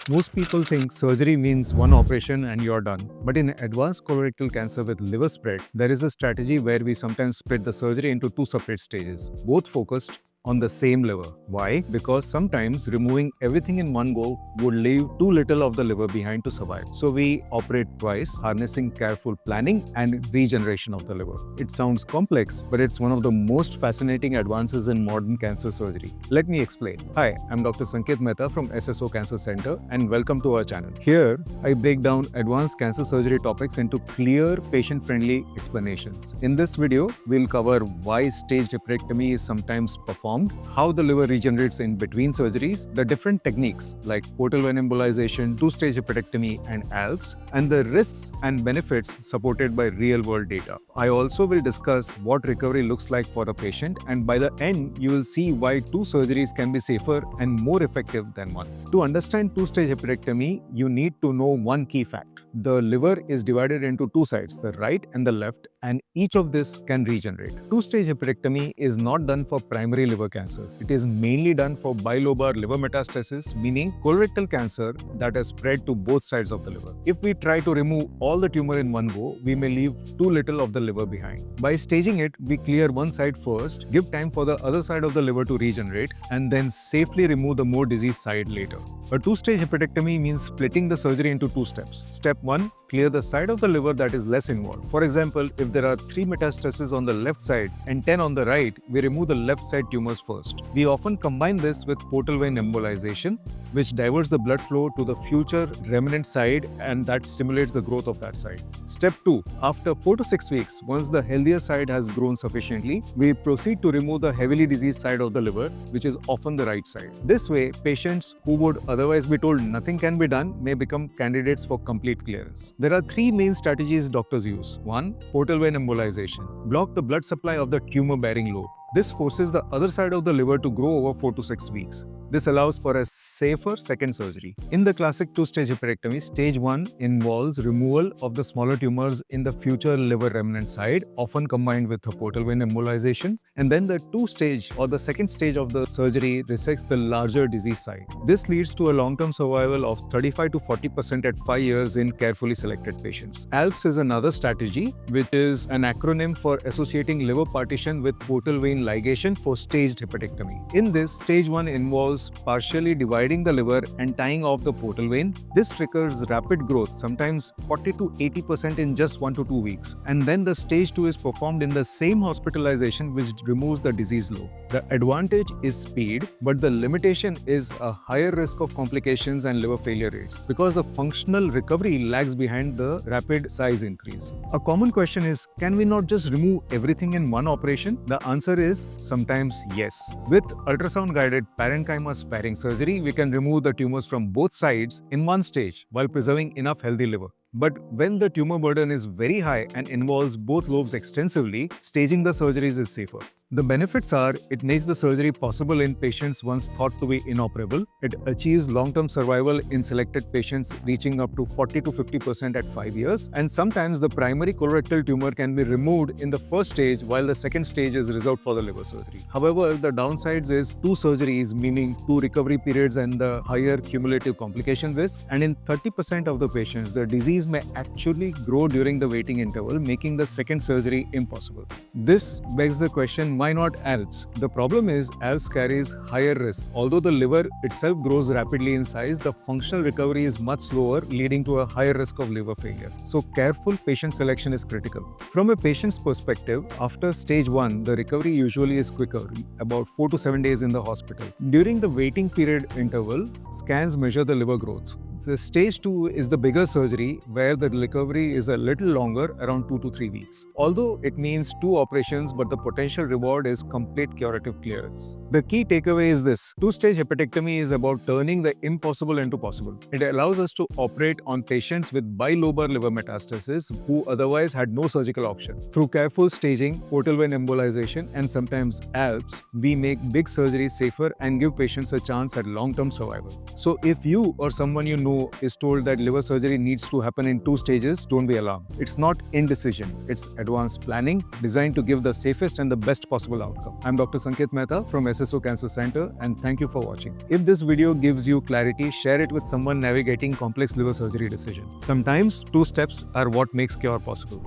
Most people think surgery means one operation and you're done. But in advanced colorectal cancer with liver spread, there is a strategy where we sometimes split the surgery into two separate stages, both focused on the same liver. Why? Because sometimes removing everything in one go would leave too little of the liver behind to survive. So we operate twice, harnessing careful planning and regeneration of the liver. It sounds complex, but it's one of the most fascinating advances in modern cancer surgery. Let me explain. Hi, I'm Dr. Sanket Mehta from SSO Cancer Centre and welcome to our channel. Here, I break down advanced cancer surgery topics into clear, patient-friendly explanations. In this video, we'll cover why staged hepatectomy is sometimes performed, how the liver regenerates in between surgeries, the different techniques like portal vein embolization, two-stage hepatectomy, and ALPPS, and the risks and benefits supported by real-world data. I also will discuss what recovery looks like for a patient, and by the end, you will see why two surgeries can be safer and more effective than one. To understand two-stage hepatectomy, you need to know one key fact. The liver is divided into two sides, the right and the left, and each of this can regenerate. Two-stage hepatectomy is not done for primary liver cancers. It is mainly done for bilobar liver metastasis, meaning colorectal cancer that has spread to both sides of the liver. If we try to remove all the tumor in one go, we may leave too little of the liver behind. By staging it, we clear one side first, give time for the other side of the liver to regenerate, and then safely remove the more diseased side later. A two-stage hepatectomy means splitting the surgery into two steps. Step 1. Clear the side of the liver that is less involved. For example, if there are 3 metastases on the left side and 10 on the right, we remove the left side tumors first. We often combine this with portal vein embolization, which diverts the blood flow to the future remnant side and that stimulates the growth of that side. Step 2. After 4 to 6 weeks, once the healthier side has grown sufficiently, we proceed to remove the heavily diseased side of the liver, which is often the right side. This way, patients who would otherwise be told nothing can be done may become candidates for complete clearance. There are 3 main strategies doctors use. 1. Portal vein embolization. Block the blood supply of the tumor-bearing lobe. This forces the other side of the liver to grow over 4 to 6 weeks. This allows for a safer second surgery. In the classic two-stage hepatectomy, stage 1 involves removal of the smaller tumors in the future liver remnant side, often combined with a portal vein embolization. And then the two-stage or the second stage of the surgery resects the larger disease side. This leads to a long-term survival of 35 to 40% at 5 years in carefully selected patients. ALPPS is another strategy, which is an acronym for associating liver partition with portal vein ligation for staged hepatectomy. In this, stage 1 involves partially dividing the liver and tying off the portal vein. This triggers rapid growth, sometimes 40 to 80% in just 1 to 2 weeks. And then the stage 2 is performed in the same hospitalization, which removes the disease lobe. The advantage is speed, but the limitation is a higher risk of complications and liver failure rates because the functional recovery lags behind the rapid size increase. A common question is, can we not just remove everything in one operation? The answer is sometimes yes. With ultrasound-guided parenchyma sparing surgery, we can remove the tumors from both sides in one stage while preserving enough healthy liver. But when the tumor burden is very high and involves both lobes extensively, staging the surgeries is safer. The benefits are, it makes the surgery possible in patients once thought to be inoperable. It achieves long-term survival in selected patients reaching up to 40 to 50% at 5 years. And sometimes the primary colorectal tumor can be removed in the first stage while the second stage is reserved for the liver surgery. However, the downsides is 2 surgeries, meaning 2 recovery periods and the higher cumulative complication risk. And in 30% of the patients, the disease may actually grow during the waiting interval, making the second surgery impossible. This begs the question, why not ALPPS? The problem is ALPPS carries higher risks. Although the liver itself grows rapidly in size, the functional recovery is much slower, leading to a higher risk of liver failure. So careful patient selection is critical. From a patient's perspective, after stage 1, the recovery usually is quicker, about 4 to 7 days in the hospital. During the waiting period interval, scans measure the liver growth. The stage 2 is the bigger surgery where the recovery is a little longer, around 2 to 3 weeks. Although it means 2 operations, but the potential reward is complete curative clearance. The key takeaway is this: two-stage hepatectomy is about turning the impossible into possible. It allows us to operate on patients with bilobar liver metastasis who otherwise had no surgical option. Through careful staging, portal vein embolization, and sometimes ALPPS, we make big surgeries safer and give patients a chance at long-term survival. So if you or someone you know who is told that liver surgery needs to happen in 2 stages, don't be alarmed. It's not indecision. It's advanced planning designed to give the safest and the best possible outcome. I'm Dr. Sanket Mehta from SSO Cancer Centre, and thank you for watching. If this video gives you clarity, share it with someone navigating complex liver surgery decisions. Sometimes 2 steps are what makes cure possible.